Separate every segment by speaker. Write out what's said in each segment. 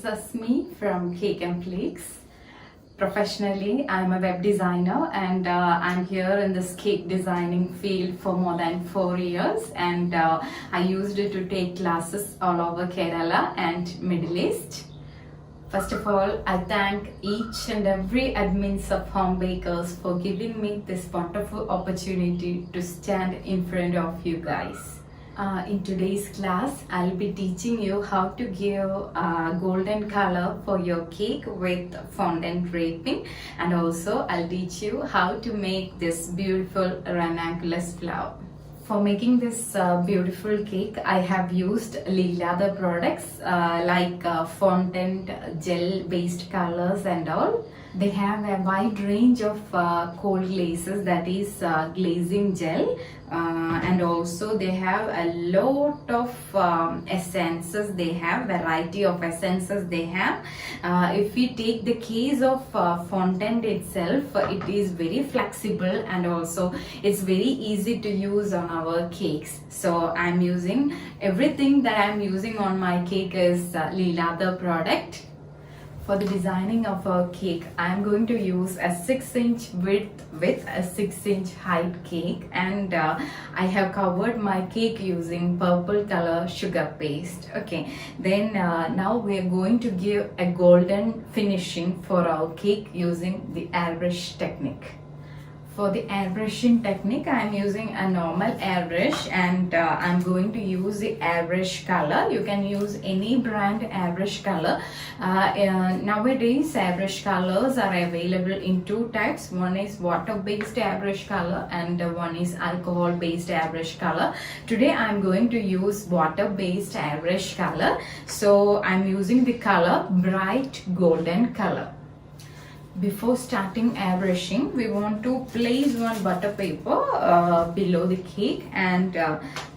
Speaker 1: Azmi from Cake and Flakes. Professionally, I'm a web designer and I'm here in this cake designing field for more than 4 years, and I used it to take classes all over Kerala and Middle East. First of all, I thank each and every admins of Home Bakers for giving me this wonderful opportunity to stand in front of you guys. In today's class, I'll be teaching you how to give golden color for your cake with fondant draping, and also I'll teach you how to make this beautiful ranunculus flower. For making this beautiful cake, I have used leather products like fondant, gel based colors and all. They have a wide range of cold glazes, that is glazing gel, and also they have a lot of essences. They have variety of essences they have. If we take the case of fondant itself, it is very flexible and also it's very easy to use on our cakes. So I'm using everything that I'm using on my cake is leather product. For the designing of a cake, I am going to use a 6-inch width with a 6-inch height cake, and I have covered my cake using purple color sugar paste. Okay, then now we are going to give a golden finishing for our cake using the airbrush technique. For the airbrushing technique, I am using a normal airbrush, and I am going to use the airbrush color. You can use any brand airbrush color. Nowadays, airbrush colors are available in two types. One is water-based airbrush color and one is alcohol-based airbrush color. Today, I am going to use water-based airbrush color. So, I am using the color bright golden color. Before starting airbrushing, we want to place one butter paper below the cake and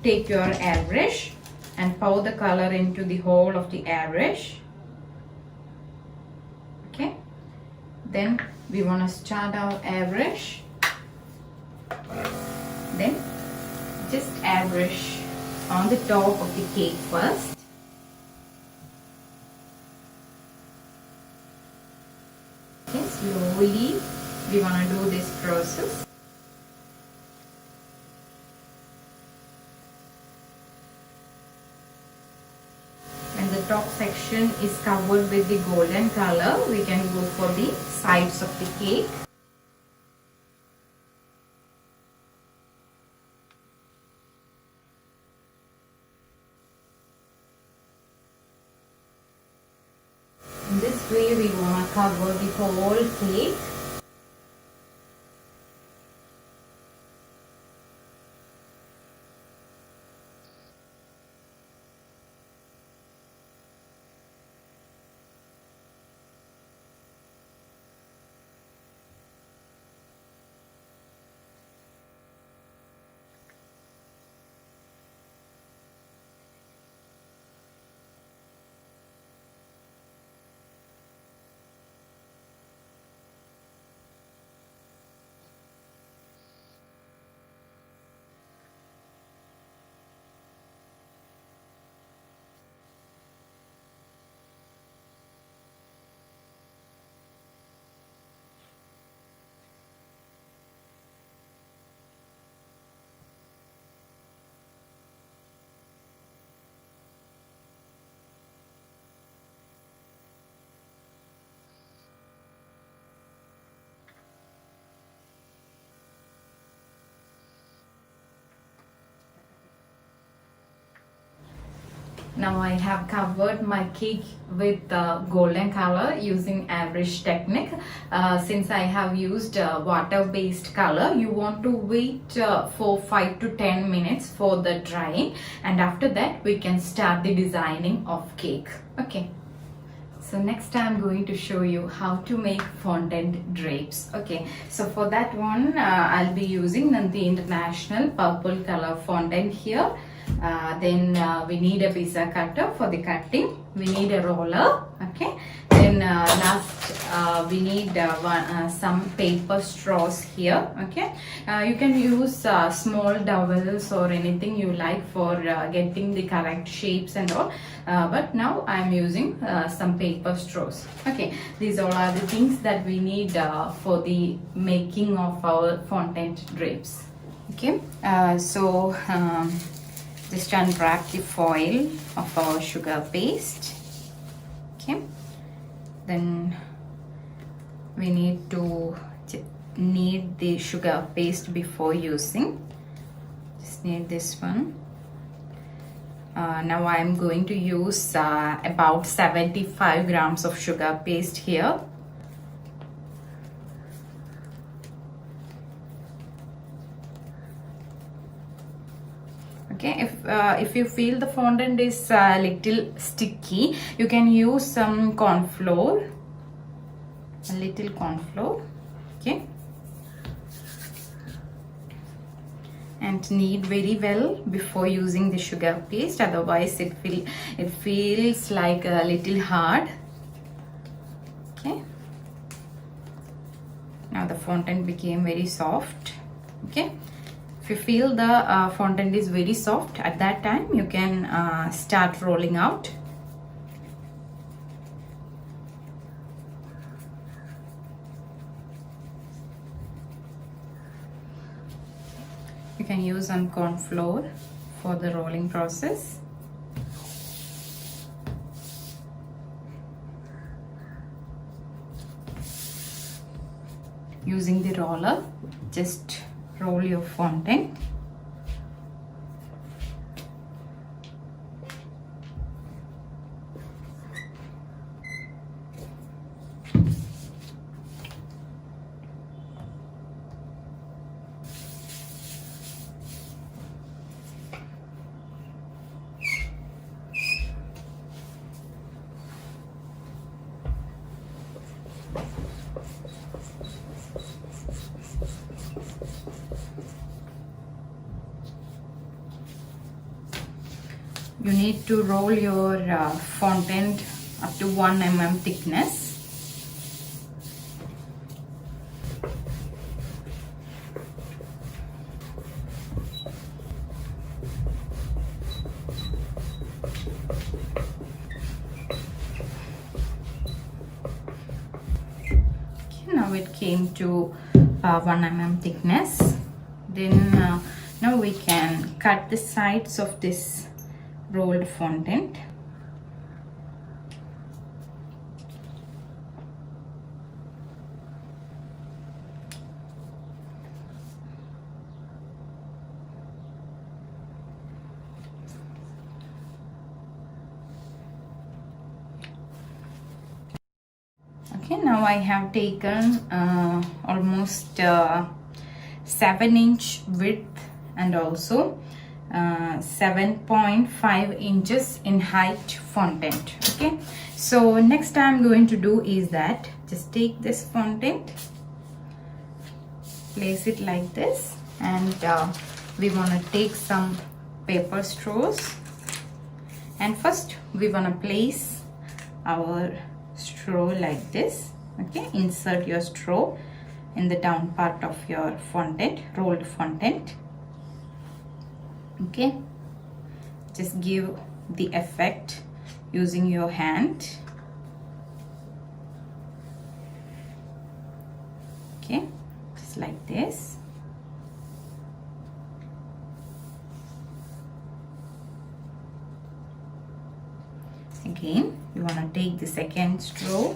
Speaker 1: take your airbrush and pour the color into the hole of the airbrush. Okay, then we want to start our airbrush. Then just airbrush on the top of the cake first. Slowly we want to do this process. When the top section is covered with the golden color, we can go for the sides of the cake. In this way, we want to cover the whole cake. Now I have covered my cake with golden color using airbrush technique. Since I have used water-based color, you want to wait for 5 to 10 minutes for the drying, and after that we can start the designing of cake. Okay. So next I'm going to show you how to make fondant drapes. Okay, so for that one I'll be using Nandi International purple color fondant here. Then we need a pizza cutter for the cutting. We need a roller. Okay, then then we need some paper straws here. Okay, you can use small dowels or anything you like for getting the correct shapes and all, but now I'm using some paper straws. Okay, these all are the things that we need for the making of our fondant drapes. Okay, just unwrap the foil of our sugar paste. Okay, then we need to knead the sugar paste before using. Just knead this one. Now I am going to use about 75 grams of sugar paste here. Okay, if you feel the fondant is a little sticky, you can use some corn flour, a little corn flour. Okay, and knead very well before using the sugar paste, otherwise it feels like a little hard. Okay, now the fondant became very soft. Okay, if you feel the fondant is very soft, at that time you can start rolling out. You can use some corn flour for the rolling process. Using the roller, just roll your fondant. You need to roll your fondant up to 1 mm thickness. Okay, now it came to 1 mm thickness. Then now we can cut the sides of this rolled fondant. Okay, now I have taken almost 7-inch width and also 7.5 inches in height fondant. Okay, so next I'm going to do is that just take this fondant, place it like this, and we want to take some paper straws, and first we want to place our straw like this. Okay, insert your straw in the down part of your fondant, rolled fondant. Okay, just give the effect using your hand. Okay, just like this. Again, you want to take the second straw.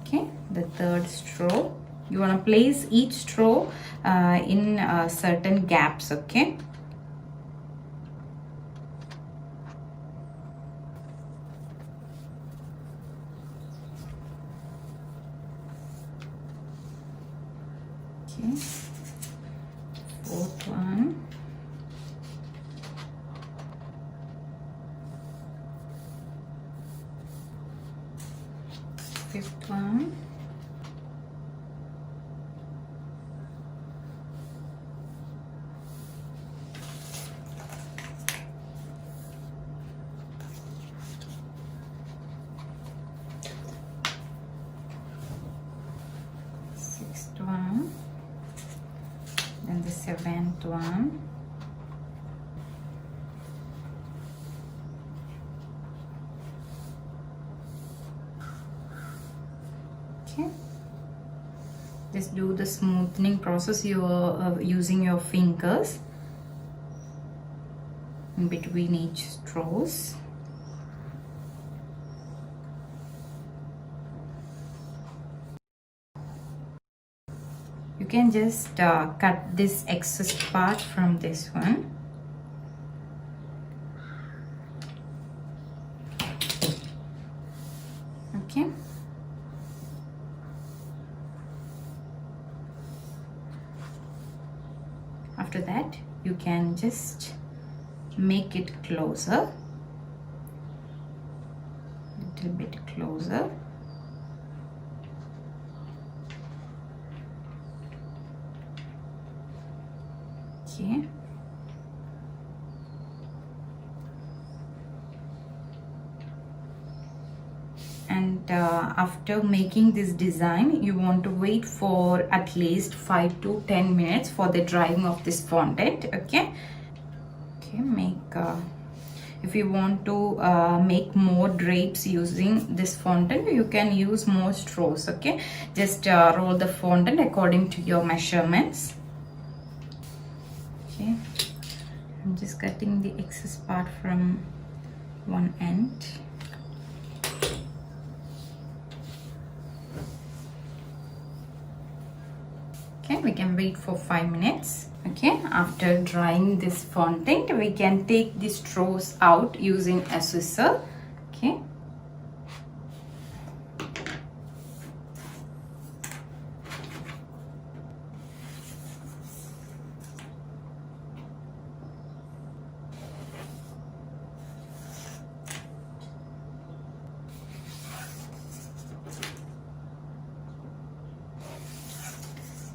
Speaker 1: Okay, the third straw. You want to place each straw in certain gaps. Okay, fourth one. Fifth seventh one. Okay, just do the smoothing process. You are using your fingers in between each straws. You can just cut this excess part from this one. Okay. After that, you can just make it closer, little bit closer. Okay. And after making this design, you want to wait for at least 5 to 10 minutes for the drying of this fondant. Okay. Okay, if you want to make more drapes using this fondant, you can use more straws. Okay, just roll the fondant according to your measurements. Okay, I'm just cutting the excess part from one end. Okay, we can wait for 5 minutes. Okay, after drying this fondant, we can take the straws out using a scissor. Okay.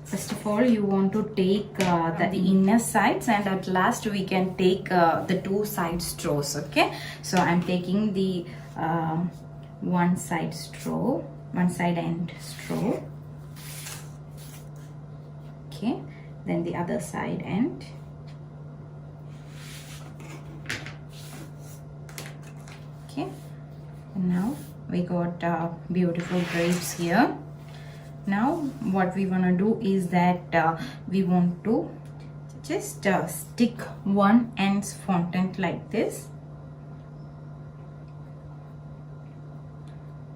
Speaker 1: First of all, you want to take the inner sides, and at last we can take the two side straws. Okay, so I'm taking the one side end straw. Okay, then the other side end. Okay, and now we got beautiful drapes here. Now what we want to do is that we want to just stick one end's fondant like this.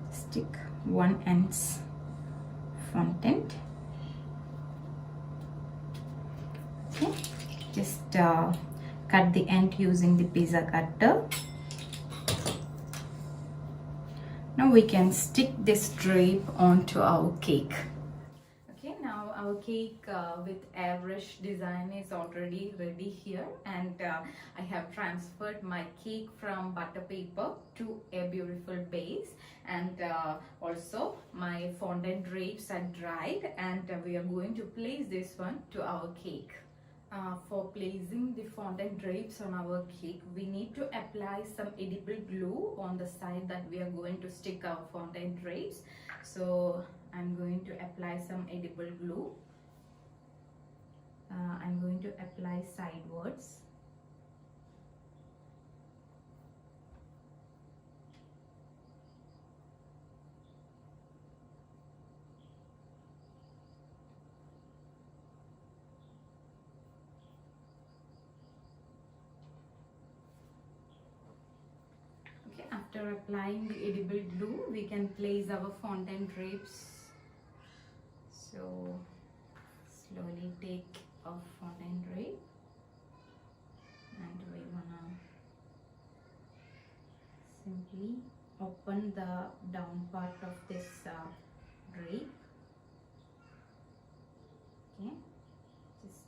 Speaker 1: Stick one end's fondant. Okay, just cut the end using the pizza cutter. Now we can stick this drape onto our cake. Okay, now our cake with airbrush design is already ready here, and I have transferred my cake from butter paper to a beautiful base, and also my fondant drapes are dried, and we are going to place this one to our cake. For placing the fondant drapes on our cake, we need to apply some edible glue on the side that we are going to stick our fondant drapes. So I'm going to apply some edible glue. I'm going to apply sidewards. After applying the edible glue, we can place our fondant drapes. So slowly take a fondant drape, and we wanna simply open the down part of this drape. Okay, just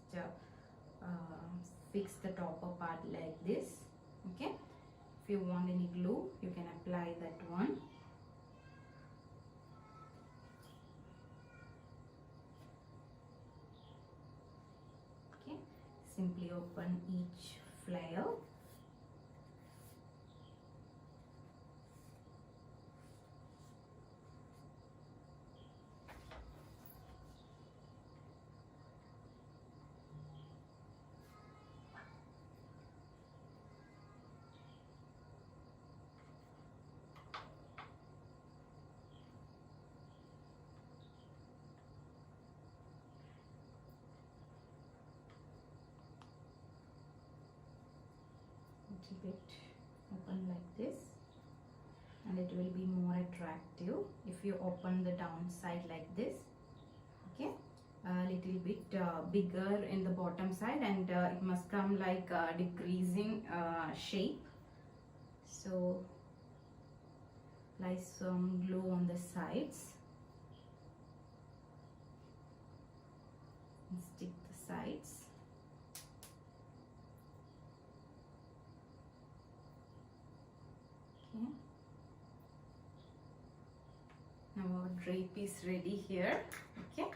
Speaker 1: fix the topper part like this. Okay. If you want any glue, you can apply that one. Okay, simply open each flare. little bit open like this, and it will be more attractive if you open the downside like this. Okay, a little bit bigger in the bottom side, and it must come like a decreasing shape. So apply some glue on the sides and stick the sides. Okay, now our drape is ready here. Okay,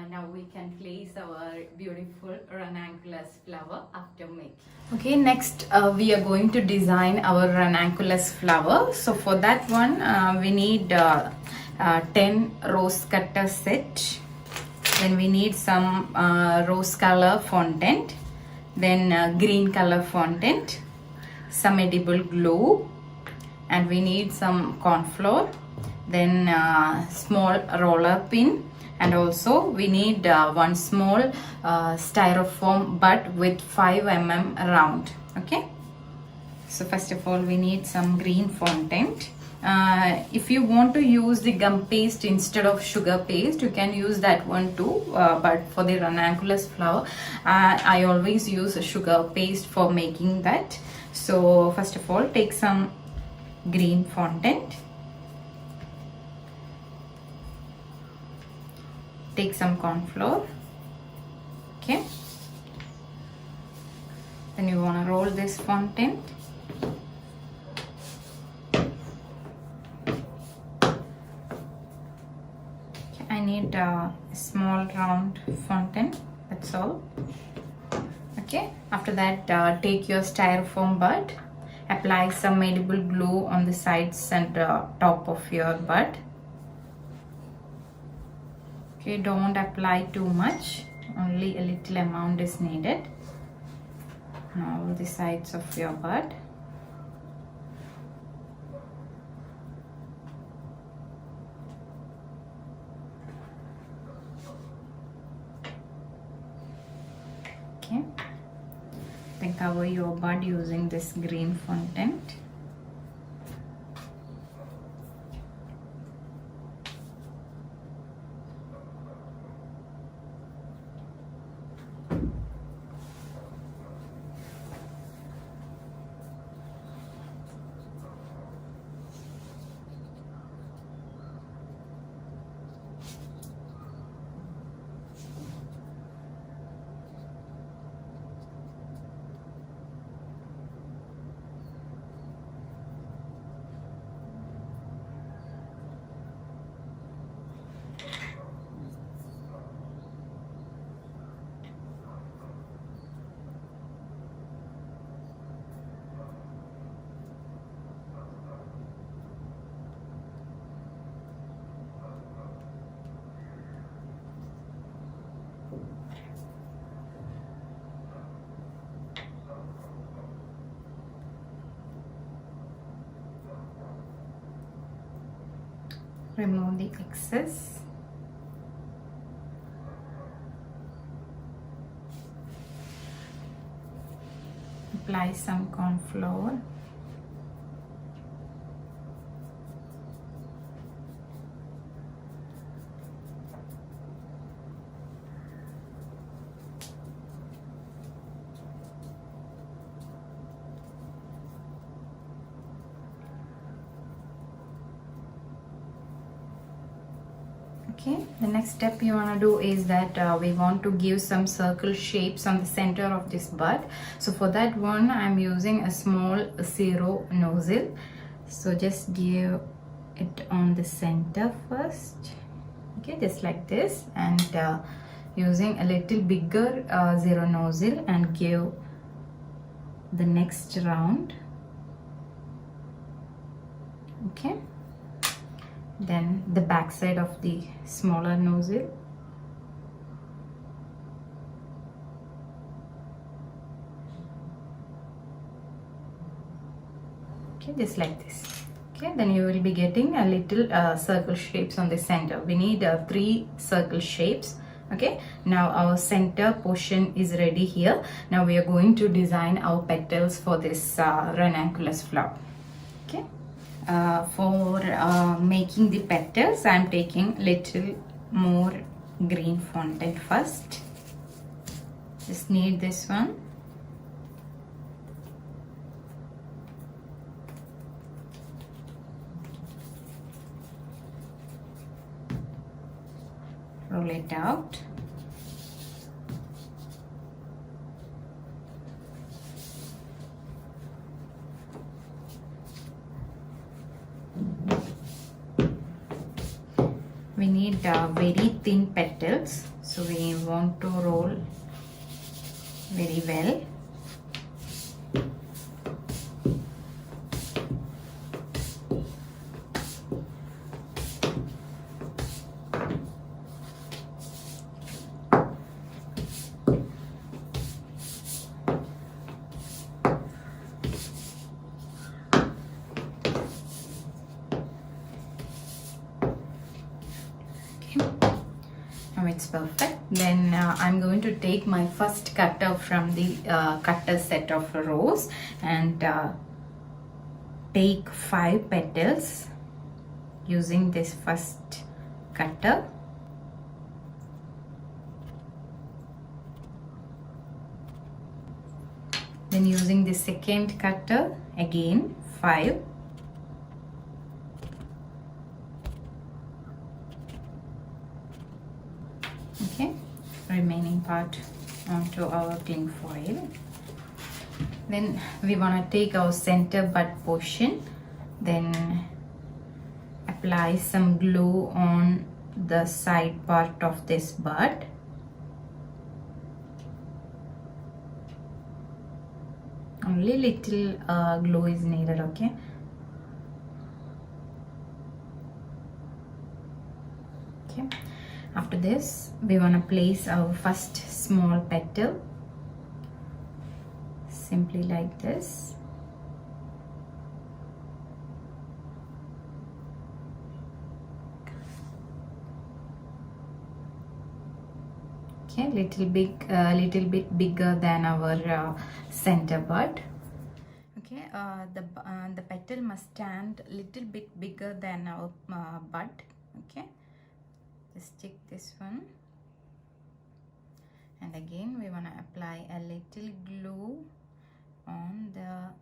Speaker 1: now we can place our beautiful ranunculus flower after making. Okay, next we are going to design our ranunculus flower. So for that one we need 10 rose cutter set. Then we need some rose color fondant, then green color fondant, some edible glue, and we need some corn flour, then small roller pin, and also we need one small styrofoam bud with 5 mm round. Okay, so first of all we need some green fondant. If you want to use the gum paste instead of sugar paste, you can use that one too, but for the ranunculus flower I always use a sugar paste for making that. So first of all, take some green fondant, take some corn flour. Okay, then you want to roll this fondant. Okay, I need a small round fondant, that's all. Okay, after that take your styrofoam bud, apply some edible glue on the sides and top of your bud. Okay, don't apply too much, only a little amount is needed. Now the sides of your bud. Okay, then cover your bud using this green fondant. Remove the excess. Apply some corn flour. Okay, the next step you want to do is that we want to give some circle shapes on the center of this bud. So for that one I'm using a small zero nozzle. So just give it on the center first. Okay, just like this, and using a little bigger zero nozzle and give the next round. Okay, then the back side of the smaller nozzle. Okay, just like this. Okay, then you will be getting a little circle shapes on the center. We need 3 circle shapes Okay, now our center portion is ready here. Now we are going to design our petals for this ranunculus flower. Okay, for making the petals, I am taking little more green fondant first. Just need this one. Roll it out. We need very thin petals, so we want to roll very well. Now it's perfect. Then I'm going to take my first cutter from the cutter set of rows and take 5 petals using this first cutter. Then using the second cutter, again 5. Okay, remaining part onto our cling foil. Then we want to take our center bud portion, then apply some glue on the side part of this bud. Only little glue is needed, okay? Okay. After this, we want to place our first small petal, simply like this. Okay, little bit bigger than our center bud. Okay, the petal must stand little bit bigger than our bud. Okay. Just stick this one, and again we want to apply a little glue on the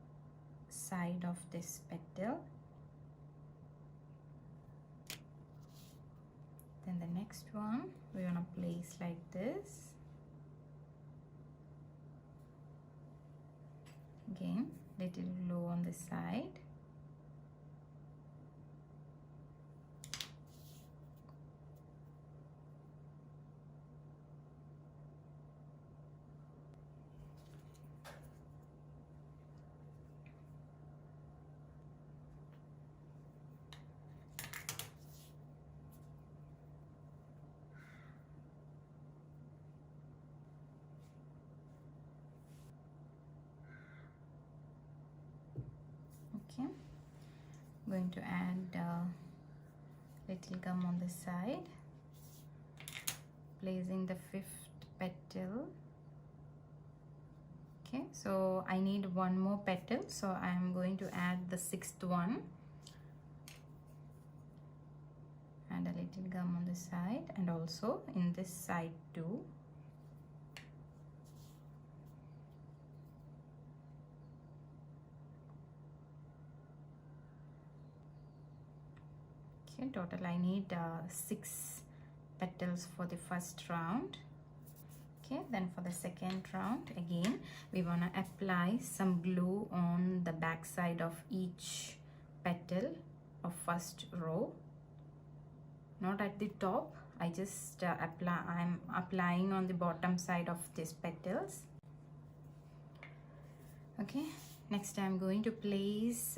Speaker 1: side of this petal. Then the next one we want to place like this. Again, little glue on the side. Okay, going to add little gum on the side, placing the 5th petal. Okay, so I need one more petal, so I am going to add the 6th one, and a little gum on the side, and also in this side too. Okay, total I need 6 petals for the first round. Okay, then for the second round, again we want to apply some glue on the back side of each petal of first row, not at the top. I just I'm applying on the bottom side of these petals. Okay, next I'm going to place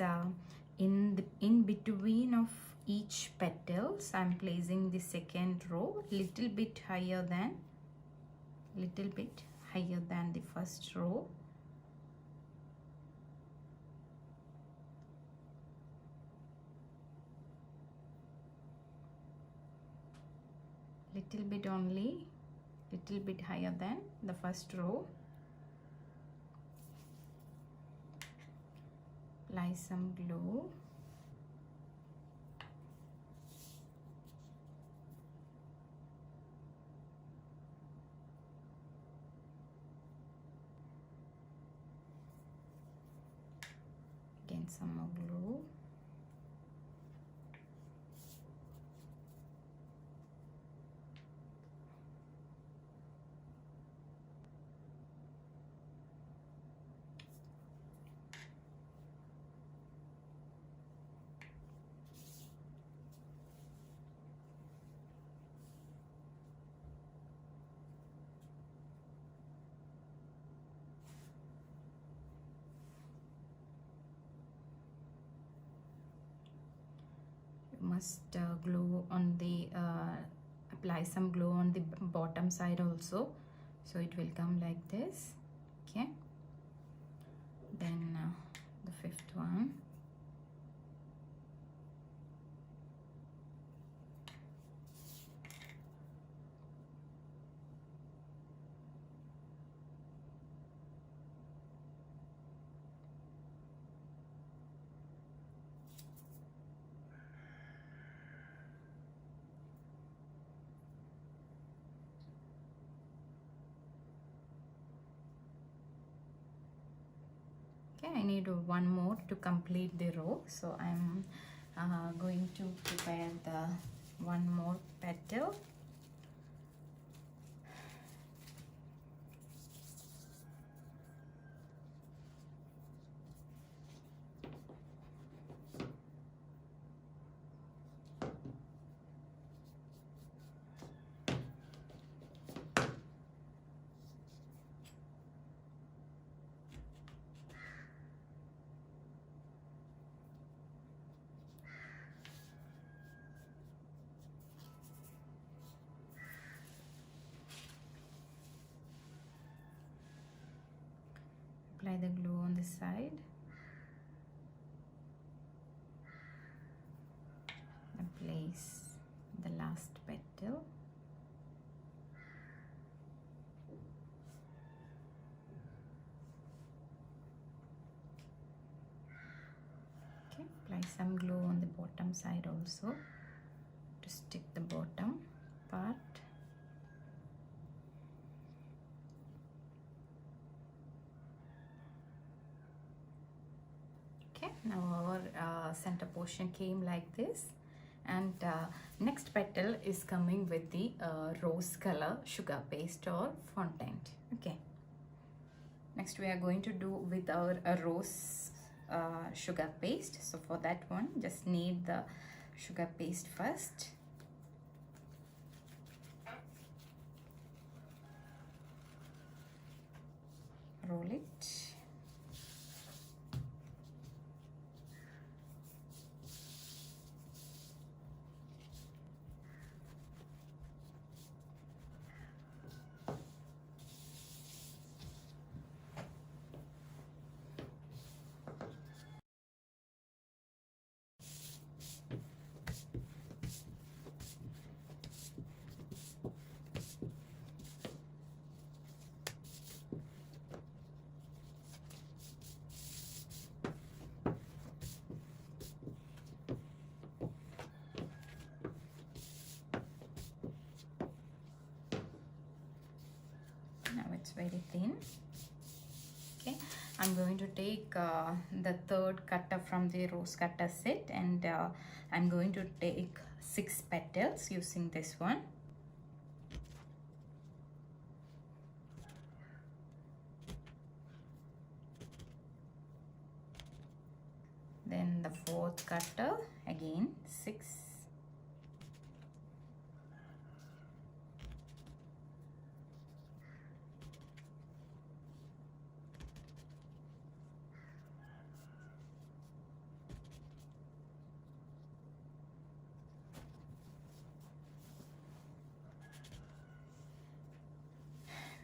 Speaker 1: in between of each petals, I'm placing the second row little bit higher than the first row. Little bit only little bit higher than the first row. Apply some glue. Again some more glue. Must glue on the apply some glue on the bottom side also, so it will come like this. Okay, then the fifth one. Okay, I need one more to complete the row, so I'm going to prepare the one more petal. Apply the glue on the side and place the last petal. Okay, apply some glue on the bottom side also to stick the bottom part. Okay, now our center portion came like this, and next petal is coming with the rose color sugar paste or fondant. Okay, next we are going to do with our rose sugar paste. So for that one, just knead the sugar paste first. Roll it. Now it's very thin. Okay, I'm going to take the third cutter from the rose cutter set, and I'm going to take 6 petals using this one. Then the fourth cutter, again 6.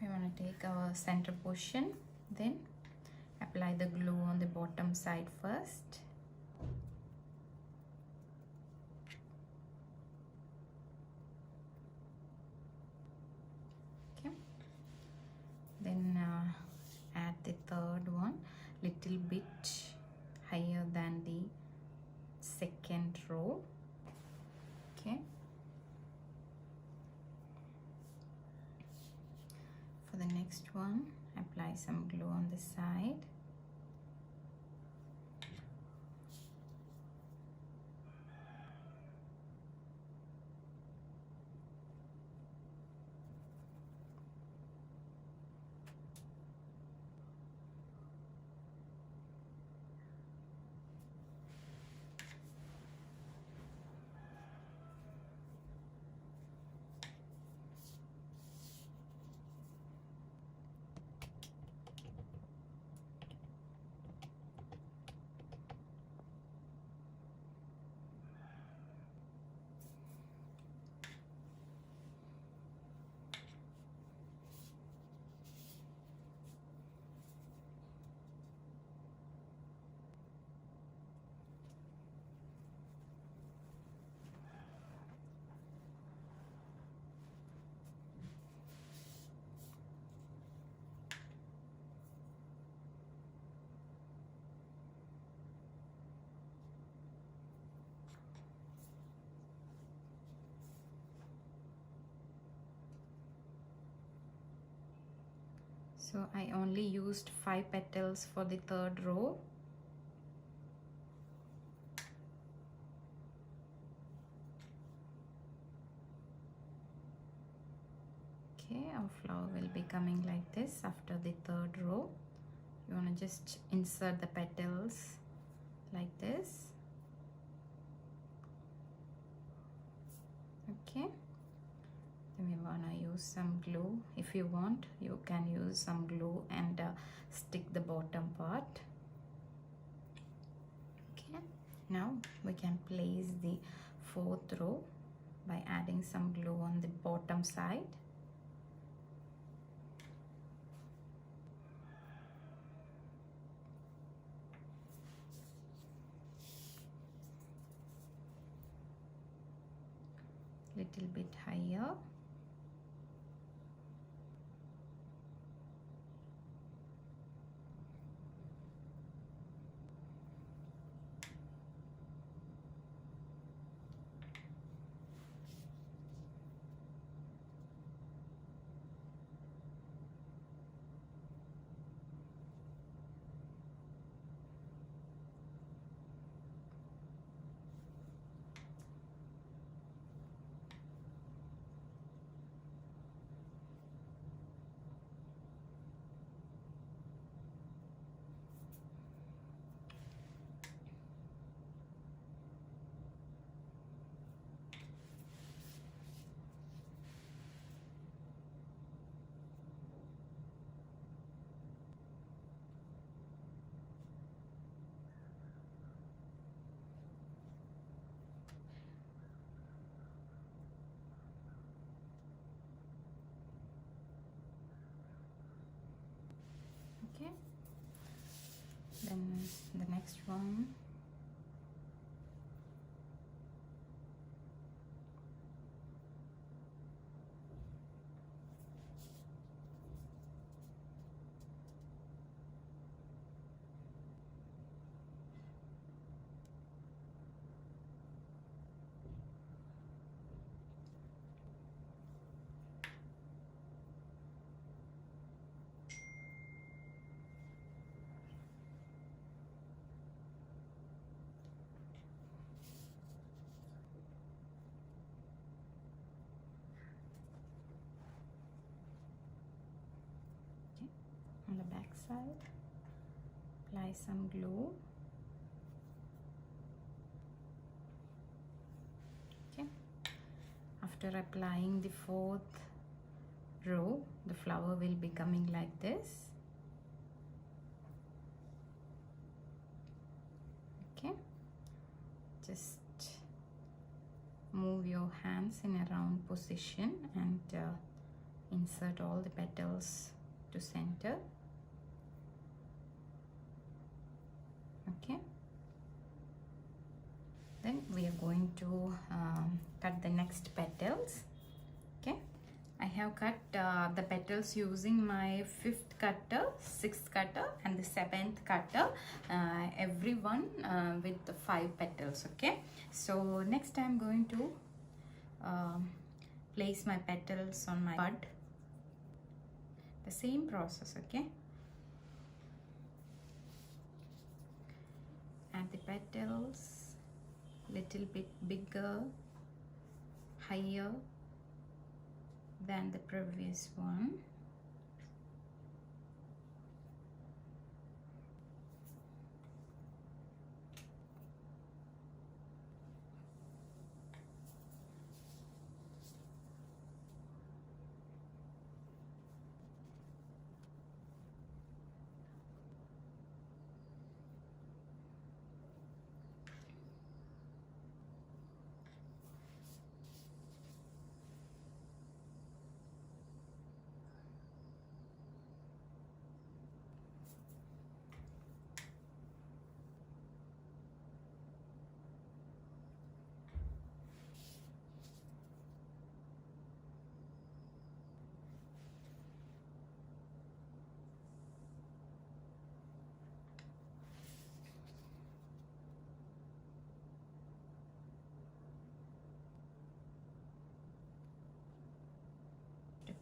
Speaker 1: We want to take our center portion, then apply the glue on the bottom side first. Then add the third one, little bit higher than the second row. Okay. For the next one, apply some glue on the side. So I only used 5 petals for the third row. Okay, our flower will be coming like this after the third row. You want to just insert the petals like this. Okay. Then we want to use some glue. If you want, you can use some glue and stick the bottom part. Okay. Now we can place the fourth row by adding some glue on the bottom side. Little bit higher. Okay, then the next one, okay, on the back side, apply some glue. Okay, after applying the fourth row, the flower will be coming like this. Okay, just move your hands in a round position and insert all the petals to center. Okay, then we are going to cut the next petals. Okay, I have cut the petals using my 5th cutter, 6th cutter and the 7th cutter, every one with the 5 petals. Okay, so next I'm going to place my petals on my bud. The same process. Okay, add the petals little bit bigger, higher than the previous one.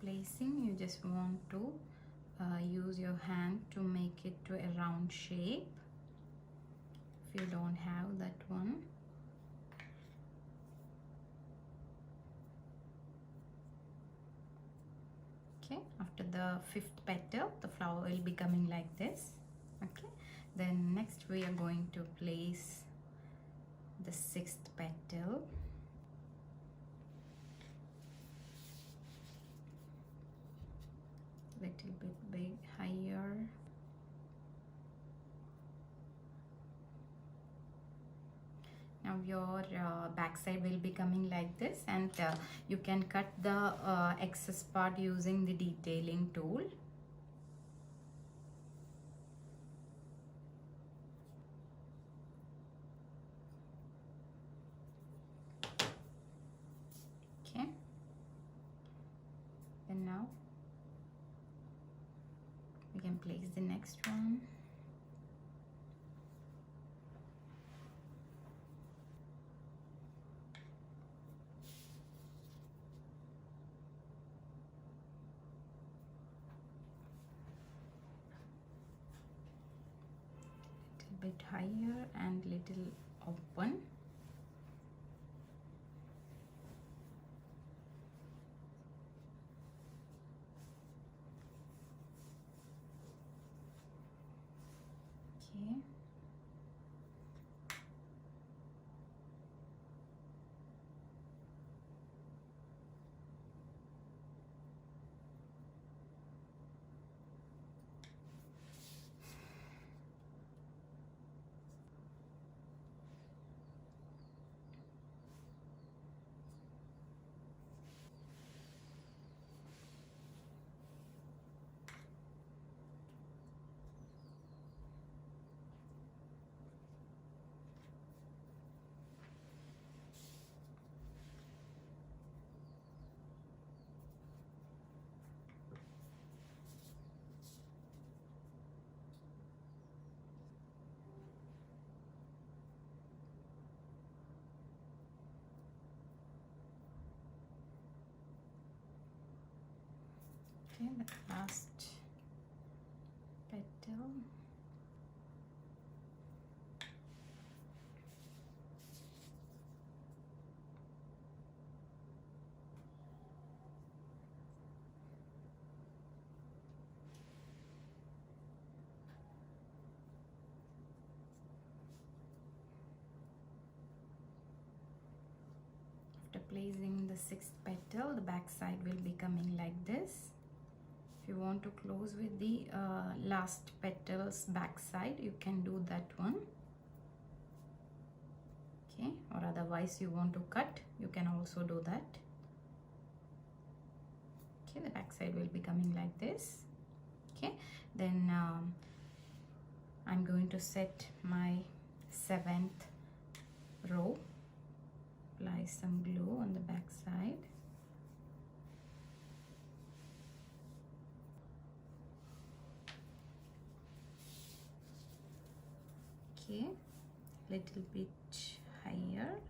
Speaker 1: Placing, you just want to use your hand to make it to a round shape if you don't have that one. Okay, after the 5th petal the flower will be coming like this. Okay, then next we are going to place the 6th petal. Little bit big, higher. Now your back side will be coming like this, and you can cut the excess part using the detailing tool. Okay, and now we can place the next one. Little bit higher and little open. Okay. Okay, the last petal. After placing the 6th petal, the back side will be coming like this. If you want to close with the last petal's back side, you can do that one. Okay, or otherwise you want to cut, you can also do that. Okay, the back side will be coming like this. Okay, then I'm going to set my 7th row. Apply some glue on the back side. Okay, little bit higher.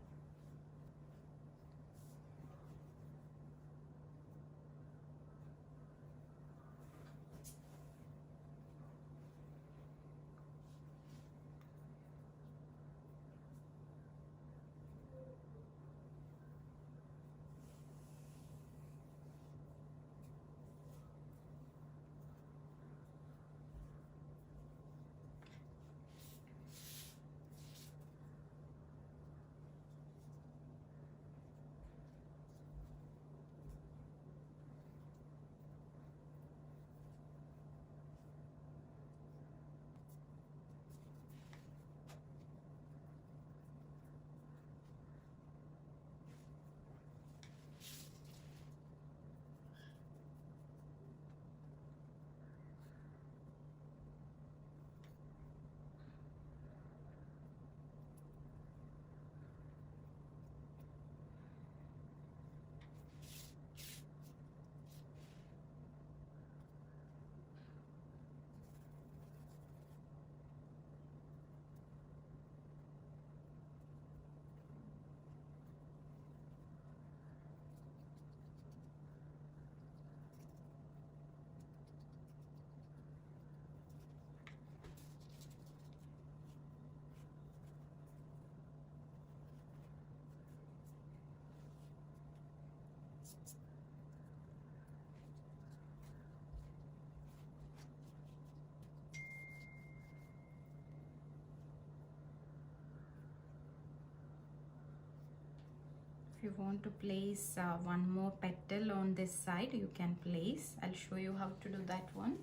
Speaker 1: If you want to place one more petal on this side, you can place. I'll show you how to do that one.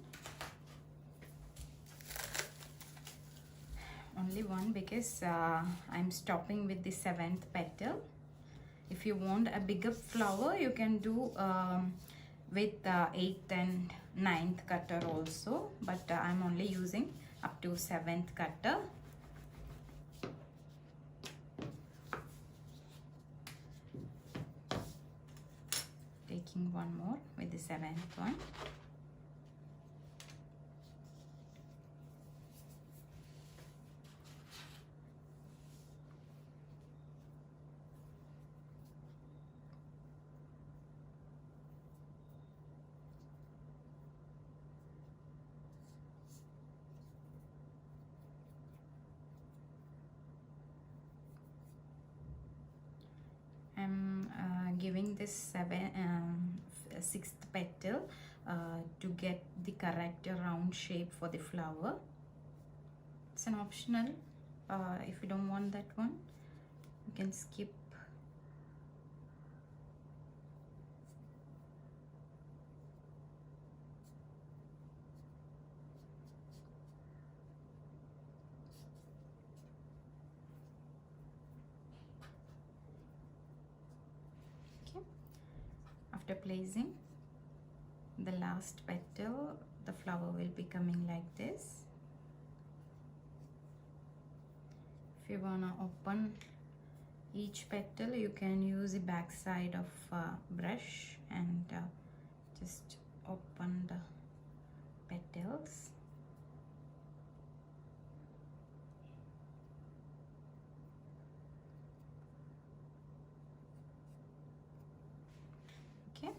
Speaker 1: Only one, because I'm stopping with the 7th petal. If you want a bigger flower, you can do with 8th and 9th cutter also, but I'm only using up to 7th cutter. Taking one more with the 7th one. I'm giving this 6th petal to get the correct round shape for the flower. It's an optional. If you don't want that one, you can skip. Okay. After placing the last petal, the flower will be coming like this. If you wanna open each petal, you can use the back side of brush and just open the petals. Okay,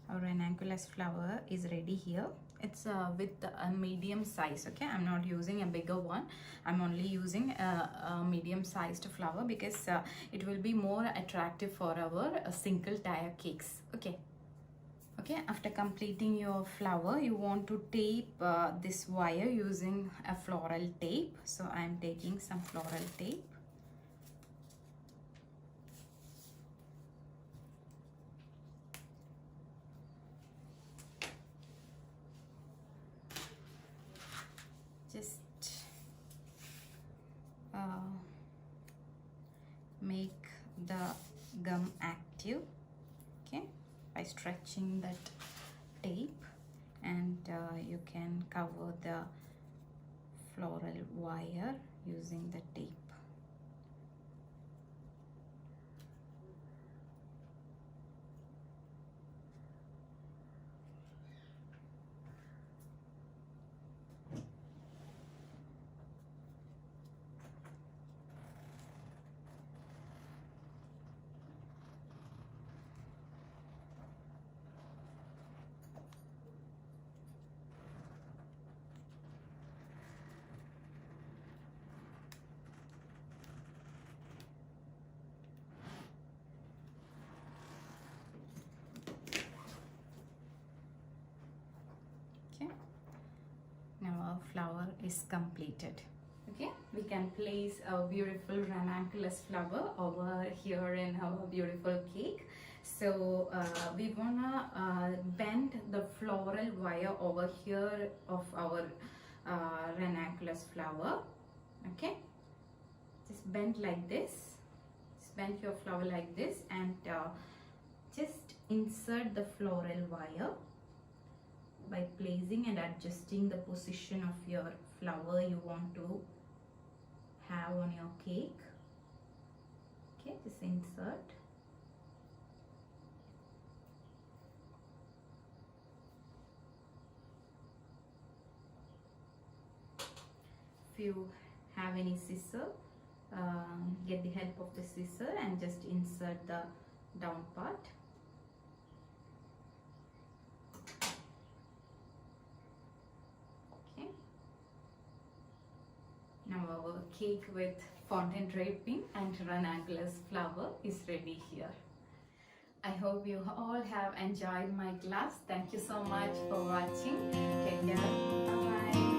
Speaker 1: our ranunculus flower is ready here. It's with a medium size. Okay, I'm not using a bigger one. I'm only using a medium sized flower because it will be more attractive for our single tire cakes. Okay, after completing your flower, you want to tape this wire using a floral tape. So I'm taking some floral tape. Just make the gum active, okay, by stretching that tape, and you can cover the floral wire using the tape. Okay, now our flower is completed. Okay, we can place a beautiful ranunculus flower over here in our beautiful cake. So we wanna bend the floral wire over here of our ranunculus flower. Okay, just bend like this. Just bend your flower like this and just insert the floral wire by placing and adjusting the position of your flower you want to have on your cake. Okay, just insert. If you have any scissor, get the help of the scissor and just insert the down part. Okay, now our cake with fountain draping and ranunculus flower is ready here. I hope you all have enjoyed my class. Thank you so much for watching. Take care. Bye bye.